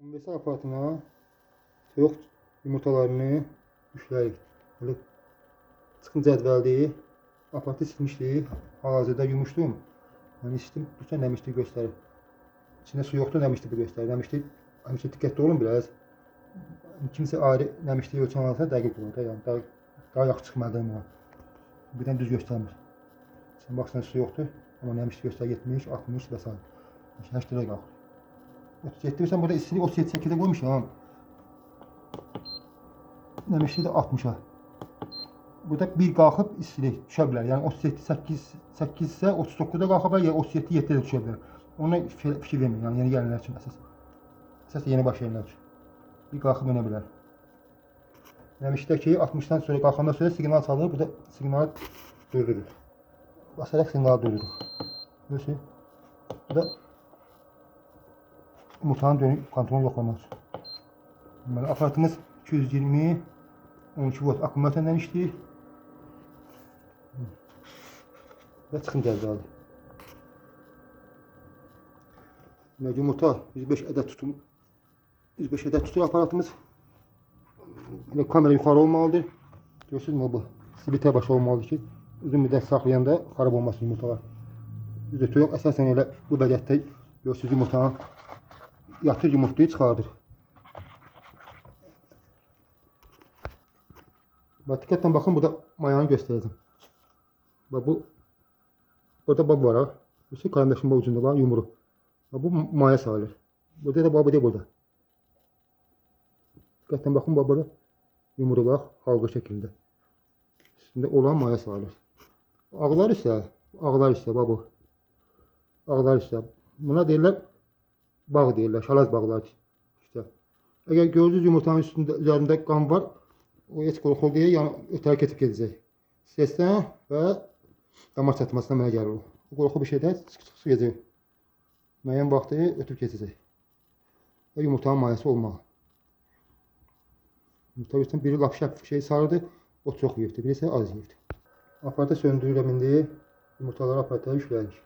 Konverse aparatına soyuq yumurtalarını yükləyirik. Böyle çıxın cədvəldir. Aparatı silmişdik. Hal-hazırda yumuşdum. Yani içdim, lütfen nəmişlik göstərir. İçində su yoxdur, nəmişlik göstərir. Nəmişlik, həmişə diqqətli olun biraz. Kimsə ayrı nəmişliyi ölçən alsa dəqiq olur da, yəni daha yaxşı çıxmalıdır ona. Birdən düz göstərmir. Sən baxsan su yoxdur, amma nəmişlik göstərir 70, 60 və s. 8 qalxır. 37 mesela burada istini 38'e koymuşam. Nəmişlik də 60'a. Burada bir qalxıb istilik düşə bilər. Yəni 37 8 isə 39'da qalxa bilər, ya 37 7'də düşə bilər. Ona fikir verməyin. Yəni yeni gələnlər üçün əsas. Əsas yeni başlayanlar üçün. Bir qalxıb mənə bilər. Nəmişlikdəki 60'dan sonra qalxandan sonra siqnal çalır. Burada siqnalı durdurur. Basaraq siqnalı durdurur. Görürsünüz? Burada yumurtanın dönüp kontrolünü yoxlamaq üçün. Deməli, aparatımız 220 12 volt akkumulyatordan işləyir. Və çıxın cədvəlidir. Deməli, yumurta 105 ədəd tutum. 105 ədəd tutur aparatımız. Yine kamera yuxarı olmalıdır. Görürsünüz mü bu? Sivitə başı olmalıdır ki, uzun müddət saxlayanda xarab olmasın yumurtalar. Düzdür, yox, əsasən elə bu vəziyyətdə görürsünüz yumurtanın yatır yumurtayı çıxardır. Bak diqqətlə baxın, burada mayanı göstərəcəm. Bak burada bab var ha. Bu kalemdaşın bu ucunda var yumru. Bak bu maya sayılır. Burada da babı da burada. Diqqətlə baxın, bak burada yumru var halqa şəkildə. Üstündə olan maya sayılır. Ağlar isə bak bu. Ağlar isə buna deyirlər bağ deyirlər, şalaz bağlar işte. Eğer gördüğünüz yumurtanın üzerinde qan var, o heç qorxul deyə yəni ötəri keçib gedəcək. Stresten və damar çatmasına mənə gəlir o. O qorxu bir şeydə çıxıb gedəcək. Müəyyən vaxtı ötüb keçəcək. Və yumurtanın mayası olmalı. Yumurta biri lap şəff şey sarıdır, o çox yeyirdi, biri isə az yeyirdi. Aparata söndürürəm indi. Yumurtaları aparata yükləyirik.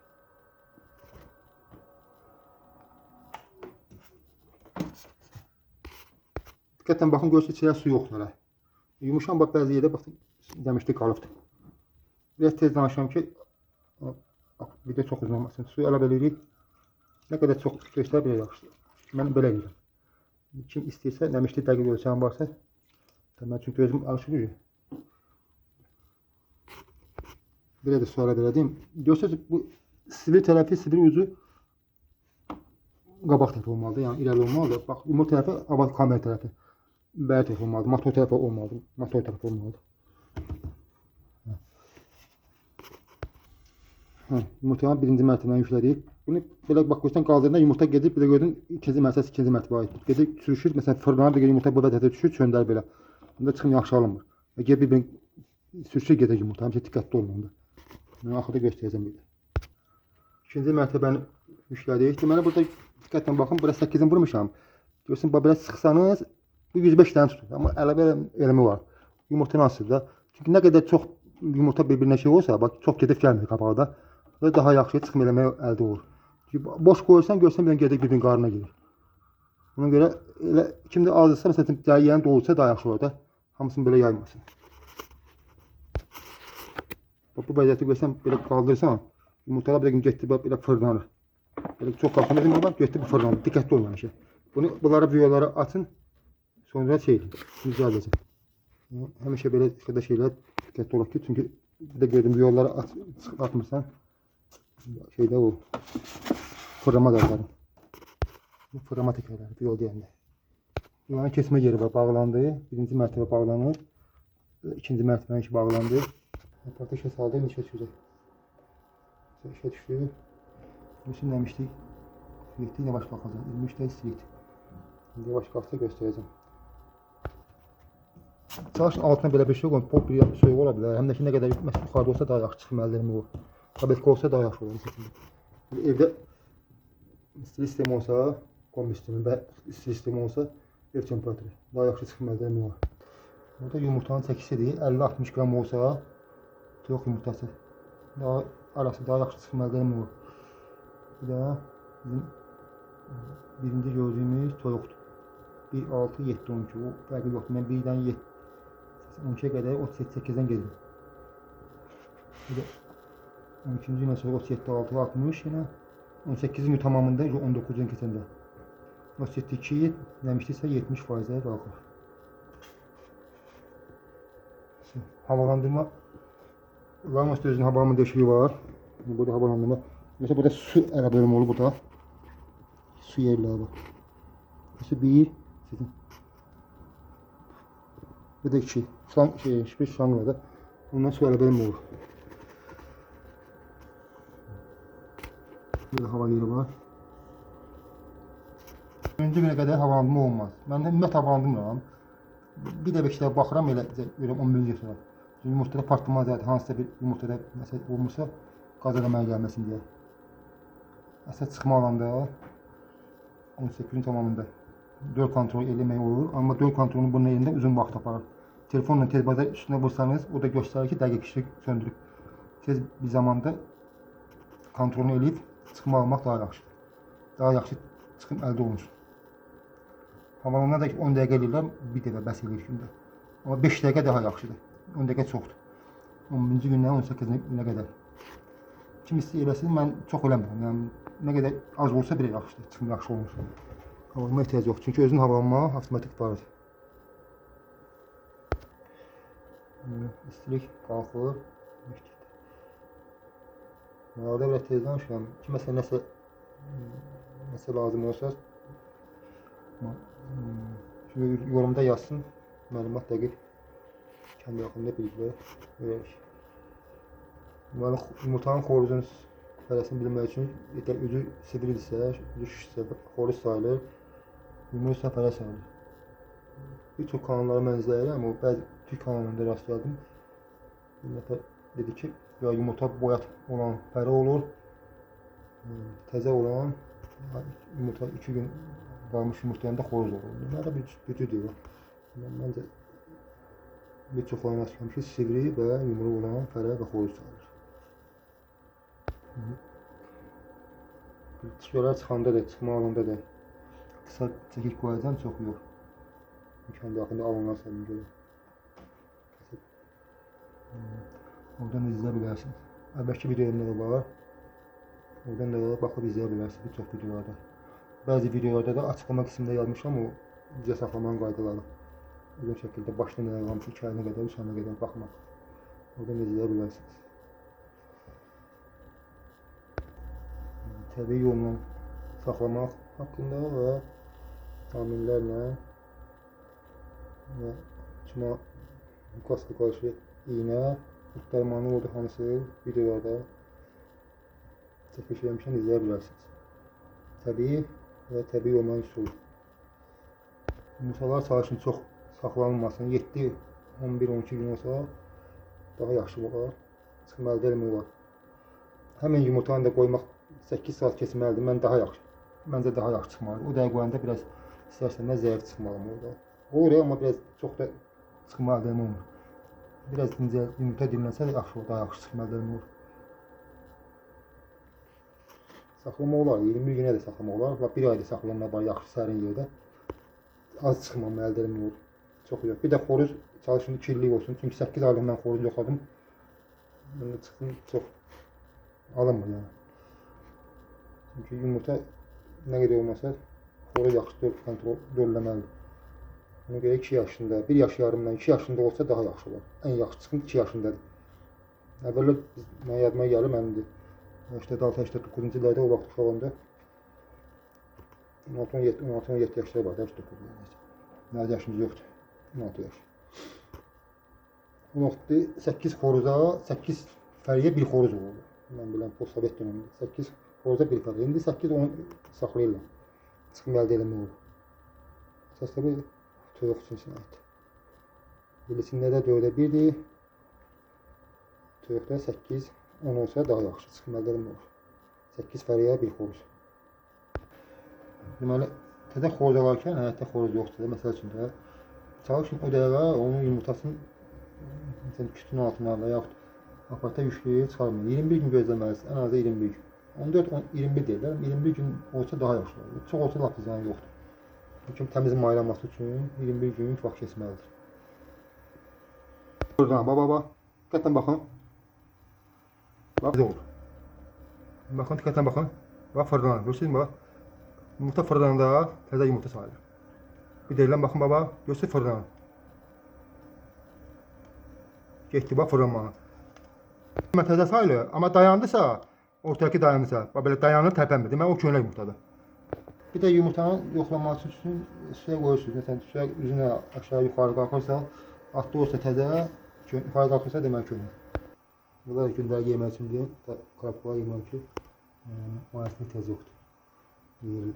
Diqqətlə baxın, görürsünüz içində su yoxdur hələ. Yumuşan bax bəzi yerdə baxın, dəmişlik qalıbdır. Biraz tez danışıram ki, video çox uzun olmasın. Suyu əlavə edirik. Nə qədər çox göstərə belə yaxşıdır. Mən belə edirəm. Kim istəyirsə, nəmişlik dəqiq ölçən varsa, mən çünki özüm alışırım. Belə də su əlavə edeyim. Görürsünüz, bu sivri tərəfi, sivri ucu qabaq tərəfi olmalıdır, yəni irəli olmalıdır. Bax, yumur tərəfi, aval kamera tərəfi. Bəri tərəfi olmalıdır, motor tərəfi olmalıdır. Motor tərəfi olmalıdır. Yumurtanın birinci mərtəbəni yüklədik. Bunu belə bax, görsən qaldırında yumurta gedib, bir də gördün ikinci mərtəbəsi ikinci mərtəbə aiddir. Gedib sürüşür, məsələn fırlana bir yumurta bu vəziyyətə düşür, çöndər belə. Bunda çıxım yaxşı alınmır. Gedib bir sürüşür gedir yumurta, həmişə diqqətli olun onda. Mən axırda göstərəcəm bir də. İkinci mərtəbəni yüklədik. Deməli burada diqqətlə baxın, bura 8'in vurmuşam. Görürsün, belə sıxsanız bu 105 dənə tutur. Amma əlavə elmi var. Yumurtanın asıdır da. Çünki nə qədər çox yumurta bir-birinə şey olsa, bax çox gedib gəlmir qabaqda. Və daha yaxşı çıxım eləmək əldə olur. Çünki boş qoyursan, görsən bir gedib bir-birinin qarnına girir. Ona görə elə kimdə azsa, məsələn, yeyən dolsa daha yaxşı olur da. Hamısını belə yaymasın. Bax bu vəziyyəti görsən, belə qaldırırsan, yumurtalar bir gün getdi, belə fırlanır. Belə çox qalxan dedim, bax getdi bu fırlanır. Diqqətli olun həmişə. Bunları videoları açın. Sonra şey, rica edəcəm. Həmişə belə xədə şeylər diqqətli olaq ki, çünki bir də gördüm yolları atmırsan, şeydə o fırlama dərləri. Bu fırlama təkərləri, yol deyəndə. Bunların keçmə yeri var, bağlandı. Birinci mərtəbə bağlanır. İkinci mərtəbənin işi bağlandı. Aparatı işə saldı, işə düşəcək. İşə düşdü. Şimdi nəmişlik. Sürekli yavaş qalxacaq. 23'də istilikdir. İndi yavaş qalxsa göstərəcəm. Çalışın altına belə bir şey qoyun, pop bir soyuq ola bilər. Həm də ki, nə qədər yuxarıda olsa daha yaxşı çıxım əldə etmək olur. Tabetka olsa daha yaxşı olur. Evdə istilik sistemi olsa, kombi sistemi və istilik sistemi olsa, ev temperatürü daha yaxşı çıxım əldə etmək olur. Burada yumurtanın çəkisidir. 50-60 gram olsa, yox yumurtası. Arası daha yaxşı çıxım əldə etmək olur. Bir də bizim birinci gördüyümüz toyuqdur. 1, 6, 7, 12. O fərqi yoxdur. Mən 1-dən 12-yə qədər 38-dən gedirəm. Bir də 12-ci gündən sonra 37, 6, 60 yenə 18-ci gün tamamında 19-cu gün keçəndə 32 demişdiksə 70%-ə qalxır. Havalandırma Lamos özünün havalandırma deşiyi var. Burada havalandırma. Mesela burada su ara bölümü olur burada. Su yerləri var. Su 1 sizin. Bu da 2. Şüphə şanglarda. Ondan su ara bölümü olur. Burada hava yeri var. Birinci günə qədər havalandırma olmaz. Mən də ümumiyyətlə havalandırmıram. Bir də beşlərə baxıram elə 10 min sonra. Yumurtada partlama zaten hansısa bir yumurtada mesela olmuşsa qaza əmələ gəlməsin deyə. Əsas çıxma alanda 18 gün tamamında döl kontrol eləmək olur. Amma döl kontrolunu bunun elində uzun vaxt aparır. Telefonla tez bazar üstünə vursanız o da göstərir ki, dəqiq işıq söndürüb. Tez bir zamanda kontrolunu eləyib çıxma almaq daha yaxşıdır. Daha yaxşı çıxım əldə olunur. Havalanana da 10 dəqiqə eləyirlər, bir dəqiqə bəs eləyir gündə. Amma 5 dəqiqə daha yaxşıdır. 10 dəqiqə çoxdur. 11-ci gündən 18-ci günə qədər. Kim istəyir eləsin, mən çox eləmirəm. Yəni, nə qədər az olsa belə yaxşıdır, çıxım yaxşı olmuş. Havalanma ehtiyac yoxdur. Çünki özünün havalanma avtomatik vardır. İstilik qalxır. Arada biraz tez danışıram. Kiməsə nəsə lazım olsa yorumda yazsın. Məlumat dəqiq. Kendi hakkında bilgiler verir. Yumurtanın xoruzun fərəsini bilmək üçün özü sivrilsə, özü şişsə, xoruz sayılır. Yumurta fərə sayılır. Bir çox kanallara mən izləyirəm, o bəzi Türk kanallarında rast gəldim. Bir nəfər dedi ki, ya yumurta boyat olan fərə olur, təzə olan yumurta 2 gün qalmış yumurtayanda xoruz olur. Bunlar bir deyir. Məncə bir çoxlarına rastlamışıq ki, sivri və yumru olan fərə və xoruz sayılır. Çıxıyorlar çıxanda da, çıxma alanda da qısa çəkik qoyacam, çox yox. Kendi hakkında alınlarsa görə. Oradan izləyə bilərsiniz. Əvvəlki videolarımda var. Oradan da baxıb izləyə bilərsiniz bir çox videolarda. Bəzi videolarda da açıqlama qismində yazmışam o video saxlamanın qaydaları. Uzun şəkildə başdan nəyə qalmış, 2 ayına qədər, 3 ayına qədər baxmaq. Oradan izləyə bilərsiniz. Təbii yolla saxlamaq haqqında və taminlərlə və Newcastle qarşı iğnə, dərmanı oldu hansı videolarda çəkiş eləmişəm, izləyə bilərsiniz. Təbii və təbii olmanın üsulu. Yumurtalar çalışın çox saxlanılmasın. 7, 11, 12 gün olsa daha yaxşı olar. Çıxım əldə eləmək olar. Həmin yumurtanı da qoymaq 8 saat keçməlidir. Məncə daha yaxşı çıxmalıdır. O dəqiq qoyanda biraz istərsəndən zəif çıxmalıdır orada. Olur amma biraz çox da çıxım əldə eləmək olmur. Biraz yumurta dinlənsə də yaxşı olur, daha yaxşı çıxım əldə eləmək olur. Saxlama olar, 21 günə də saxlama olar. Bir ayda saxlayanlar var yaxşı sərin yerdə. Az çıxmamı əldə eləmək olur. Çox yox. Bir də xoruz çalışın 2 illik olsun. Çünki 8 aylıq mən xoruz yoxladım. Çıxım çox alınmır yəni. Çünki yumurta nə qədər olmasa xoruz yaxşı dölləməlidir. Ona görə 2 yaşında, 1 yaş yarımdan 2 yaşında olsa daha yaxşı olar. Ən yaxşı çıxım 2 yaşındadır. Əvvəllər mən yadıma gəlir mənimdir. 86-89-cu illərdə o vaxt uşaq olanda 16-17 yaşları var, 89 nəzə yaşımız yoxdur, 16 yaş. O vaxt 8 xoruza, 8 fəriyə 1 xoruz olurdu. Mən bilən postsovet dönemində 8 xoruza 1 fəriyə. İndi 8-10 saxlayırlar. Çıxım əldə eləmək olur. Əsas da bu toyuq cinsinə aiddir. Bilisində də 4-ə 1-dir. Toyuqda 8-10 olsa daha yaxşı çıxım əldə eləmək olur. 8 fəriyə 1 xoruz. Deməli, təzə xoruz alarkən, həyətdə xoruz yoxdur da, məsəl üçün də çalışın o dəqiqə onun yumurtasını kütün altına və yaxud aparatda yüklüyü çıxarmayın. 21 gün gözləməlisiniz, ən azı 21 gün. 14-21 deyirlər, 21 gün olsa daha yaxşı olur. Çox olsa lap ziyanı yoxdur. Lakin təmiz maylanması üçün 21 gün vaxt keçməlidir. Buradan baba. Diqqətlə baxın. Bax olur. Baxın diqqətlə baxın. Bax fırlanır. Görürsünüz bax. Yumurta fırlananda təzə yumurta sayılır. Bir deyilən baxın baba. Görürsünüz fırlanır. Getdi bax fırlanmağa. Təzə sayılır. Amma dayandısa, ortadakı dayanırsa, bax belə dayanır, tərpənmir. Demək o köhnə yumurtadır. Bir də yumurtanın yoxlanması üçün suya qoyursunuz. Məsələn, suya üzünə aşağı yuxarı qalxırsa, altda olsa təzə, yuxarı qalxırsa demək köhnə. Bunlar gündəlik yemək üçün deyil, kraplar yemək üçün mayasını tez yoxdur. Yerilir.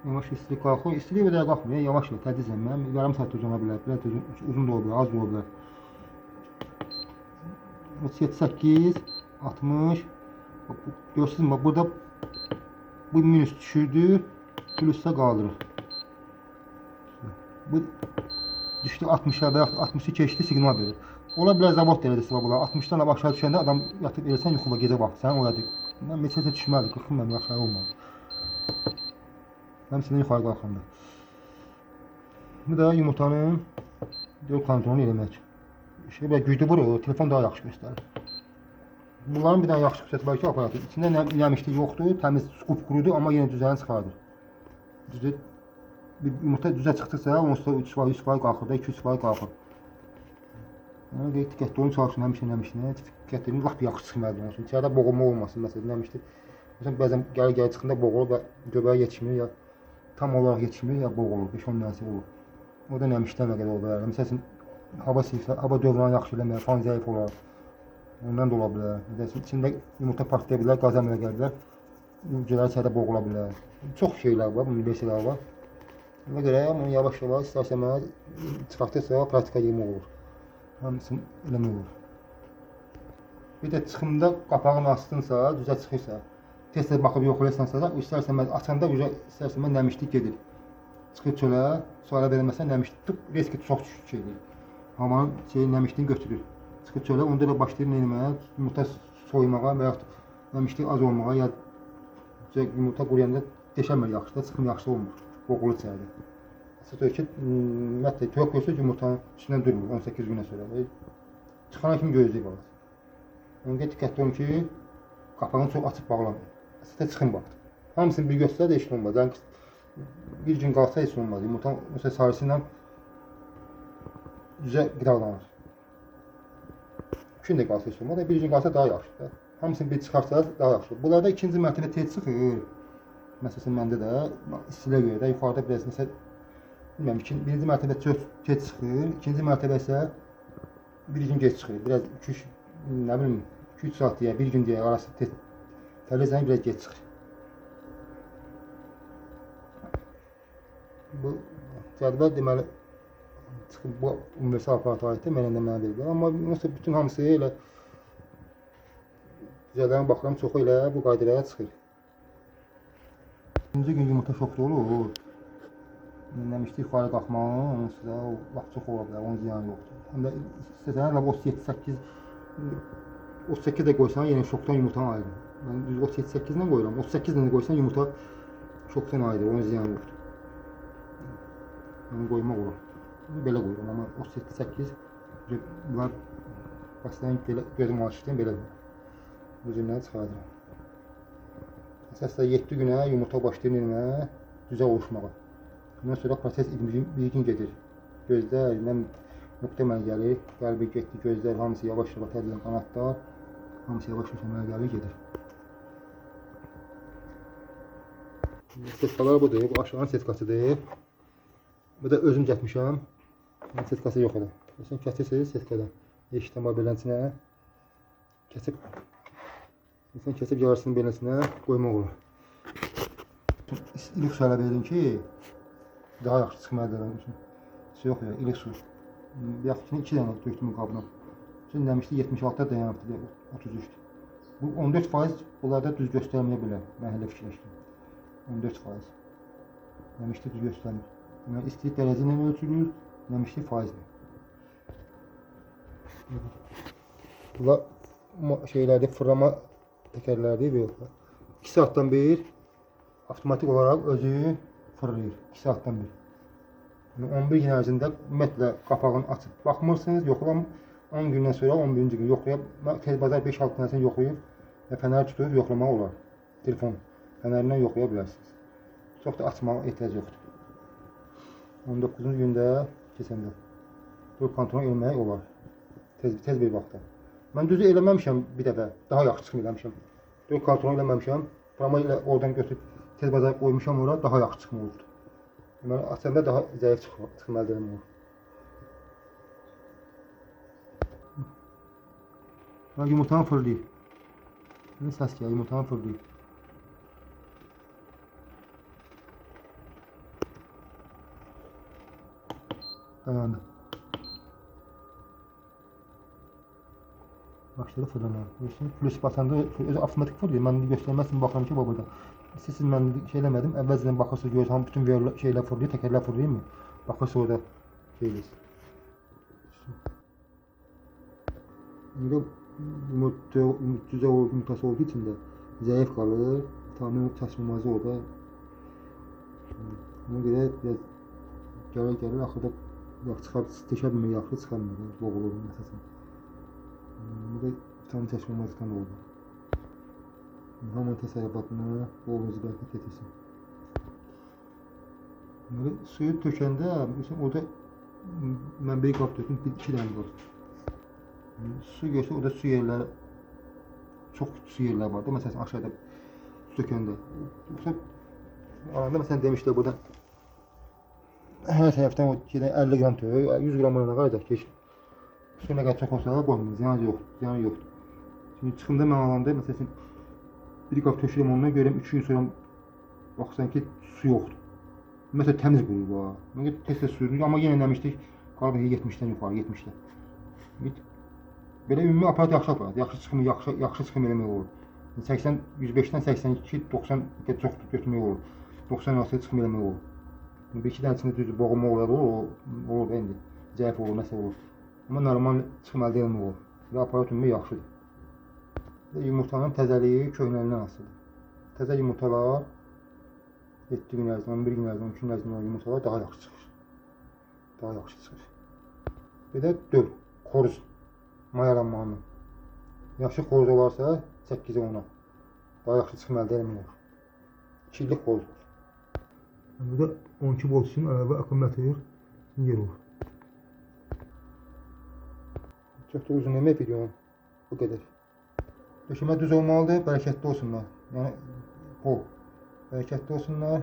Yavaş istilik qalxır. İstilik belə qalxmıyor, yavaş tədricən. Mən yarım saat uzana bilər, biraz uzun da ola bilər, az da ola bilər. 38, 60. Görürsünüz mü? Burada bu minus düşürdü, plussa qaldırır. Bu düşdü 60'a və 60'ı keçdi, siqnal verir. Ola bilər zavod dərəcəsi var bunlar. 60'dan aşağı düşəndə adam yatıb eləsən yuxuda gecə vaxt. Sən oyadı. Mən məsələn düşmədi, 40 mənim aşağı olmadı. Həmçinin yuxarı qalxanda. Bu da yumurtanın yol kontrolünü eləmək. Şey belə güclü vurur, telefon daha yaxşı göstərir. Bunların bir dənə yaxşı xüsusiyyəti var ki, aparatı. İçində nəmişlik yoxdur, təmiz qurudur, amma yenə düzəni çıxardır. Düzü, yumurta düzə çıxdıqsa, onsuz da 3% qalxır da, 2-3% qalxır. Yəni, diqqətli olun, çalışın nəmişinə, diqqətli lap yaxşı çıxmalıdır olsun. İçəridə boğulma olmasın, məsələn, nəmişdir. Məsələn, bəzən gəl çıxında boğulur və göbəyə yetişmir, ya tam olaraq yetişmir, ya boğulur, 5-10 dənəsi olur. O da nəmişdən nə qədər ola bilər. Məsələn, hava dövranı yaxşı eləmir, fan zəif olar. Ondan da ola bilər. İçində yumurta partlaya bilər, qaz əmələ gələ bilər. Yumurtalar içəridə boğula bilər. Çox şeylər var, bunun versiyaları var. Ona görə bunu yavaş-yavaş istərsə mənə çıxartırsa praktika yemək olur. Hamısını eləmək olur. Bir də çıxımda qapağını açdınsa, düzə çıxırsa, tez-tez baxıb yoxlayırsansa da, istərsən mən açanda istərsən mən nəmişlik gedir. Çıxır çölə, suala verməsən nəmişlik tutub, riski çox şeydir. Havanın nəmişliğini götürür. Çıxır çölə, onda da başlayır neyləməyə, yumurta soymağa və yaxud nəmişlik az olmağa, ya yumurta quruyanda deşəmir yaxşı da, çıxım yaxşı olmur. Boğulu içəridir. Əsas o ki, ümumiyyətlə, toyuq qoysa yumurtanın üstündən durmur 18 günə sonra. Çıxana kimi gözləyib alır. Ona diqqətli olun ki, qapağını çox açıb bağlamayın. Əsasda çıxın baxdır. Hamısını bir göstərsə də heç olmaz. Yəni, bir gün qalsa heç olmaz. Yumurta sarısı ilə üzə qidalanır. 2 gün də qalsa heç olmaz. Bir gün qalsa daha yaxşıdır. Hamısını bir çıxarsa daha yaxşıdır. Bunlarda ikinci mərtəbə tez çıxır. Məsələn, məndə də istilə görə də yuxarıda biraz məsəl bilmirəm, birinci mərtəbə çox tez çıxır, ikinci mərtəbə isə bir gün gec çıxır. Biraz 2-3 saat deyə, bir gün deyə arası televizyon biraz gec çıxır. Bu cədvəl deməli çıxıb bu universal aparata aiddir, mənə verirlər. Amma bütün hamısı elə düzələrinə baxıram, çoxu elə bu qaydalara çıxır. İkinci gün yumurta şokda olur. Nəmişlik yuxarı qalxmağı, onsuz da vaxt çox ola bilər, onun ziyanı yoxdur. Həm də istəsən, 38 də qoysan, yenə şokdan yumurtanı ayırır. Mən 38-dən qoyuram, 38-dən qoysan yumurta şokdan ayırır, onun ziyanı yoxdur. Onu qoymaq olar. Belə qoyuram, amma 38, bunlar başlayan gözüm alışıqlayın, belə qoyuram. Bu cümləni çıxardıram. Əsasda 7 günə yumurta başlayır neyləməyə, düzə oluşmağa. Ondan sonra proses bir gün gedir. Gözlər, nöqtə mənə gəlir, qəlbi getdi, gözlər, hamısı yavaş-yavaş tədricən qanadlar, hamısı yavaş-yavaş mənə gəlir, gedir. Setkalar budur, bu aşağının setkasıdır. Bu da özüm getmişəm, setkası yox edir. Məsələn, kəsirsiniz setkadan, eşitdən var belənsinə, kəsib yarısının beləsinə qoymaq olur. İlk suala verin ki, daha yaxşı çıxmalıdır onun üçün. Su yox ya, ilik su. Yaxud ki, 2 dənə tökdüm qabına. Şimdi nəmişli 76-da dayanıbdır, 33'dür. Bu 14% bunlarda düz göstərməyə bilər. Mən hələ fikirləşdim. 14%. Nəmişli düz göstərmir. Yəni, istilik dərəcə ilə ölçülür, nəmişli faizlə. Bunlar şeylərdir, fırlama təkərlərdir. 2 saatdan bir avtomatik olaraq özü fırlayır 2 saatdən bir. Yəni 11 gün ərzində ümumiyyətlə qapağını açıb baxmırsınız, yoxlam 10 gündən sonra 11-ci gün yoxlayıb, tez bazar 5-6 dənəsini yoxlayıb və fənər tutub yoxlamaq olar. Telefon fənərindən yoxlaya bilərsiniz. Çox da açmağa ehtiyac yoxdur. 19-cu gündə keçəndə bu kontrol eləmək olar. Tez bir vaxtda. Mən düzü eləməmişəm bir dəfə, daha yaxşı çıxım eləmişəm. Dörd kontrol eləməmişəm, prama ilə oradan götürüb tez bazar qoymuşam ora, daha yaxşı çıxım oldu. Deməli, açanda daha zəif çıxım əldə etmək olur. Yumurtanı fırlayır. Ne səs gəlir, yumurtanı fırlayır. Dayandı. Başladı fırlamaya. Plus basanda özü avtomatik fırlıyor. Mən göstərməsin baxıram ki, burada. Siz mən şey eləmədim. Əvvəlcədən baxırsınız, görürsünüz, bütün şeylər fırlıyor, təkərlər fırlayır mı? Baxırsınız orada şeydir. Yumurtacı yumurtası olduğu için de zayıf kalır. Vitamin çatışmamazı orada. Ona göre biraz gəlir axırda çıxa bilmir, yaxşı çıxamır, boğulur məsələn. Bu da vitamin çatışmamazlıqdan da olur. Hamı təsərrüfatını boğulunuzu bərkət getirsin. Suyu tökəndə orada mən bir qap töküm, 2 dənə var. Su görsə, orada su yerləri, çox su yerləri var da, məsələn aşağıda su tökəndə. Aranda məsələn demişlər burada hər tərəfdən 50 qram tök, 100 qram oranına qayacaq keç. Su nə qədər çox olsa da qoymayın, ziyanı yoxdur. Şimdi çıxımda mən alanda, məsələn, bir qap tökürəm ondan görəm 3 gün sonra baxsan ki, su yoxdur. Məsələn, təmiz qurur var. Mən tez-tez suyunu, amma yenə eləmişdik, qalıb 70-dən yuxarı, 70-dən. Belə ümumi aparat yaxşı aparat, yaxşı çıxım eləmək olur. 105-dən 82, 90 çox götürmək olur. 90 arası çıxım eləmək olur. Bir-iki dənə içində düzdür, boğulma olur da indi, zəif olur, nəsə olur. Amma normal çıxım əldə eləmək olur və aparat ümumi yaxşıdır. Yumurtanın təzəliyi köhnəlindən asılıdır. Təzə yumurtalar 7 gün ərzində, 11 gün ərzində, 12 gün ərzində yumurtalar daha yaxşı çıxır. Daha yaxşı çıxır. Bir də döl, xoruz. Mayalanmanı. Yaxşı xoruz olarsa 8-ə 10-a. Daha yaxşı çıxım əldə eləmək olur. 2 illik xoruz. Burada 12 volt üçün əlavə akkumulyator yer olur. Çox da uzun demək videonun. Bu qədər. Döşəmə düz olmalıdır, bərəkətli olsunlar. Yəni bol. Bərəkətli olsunlar.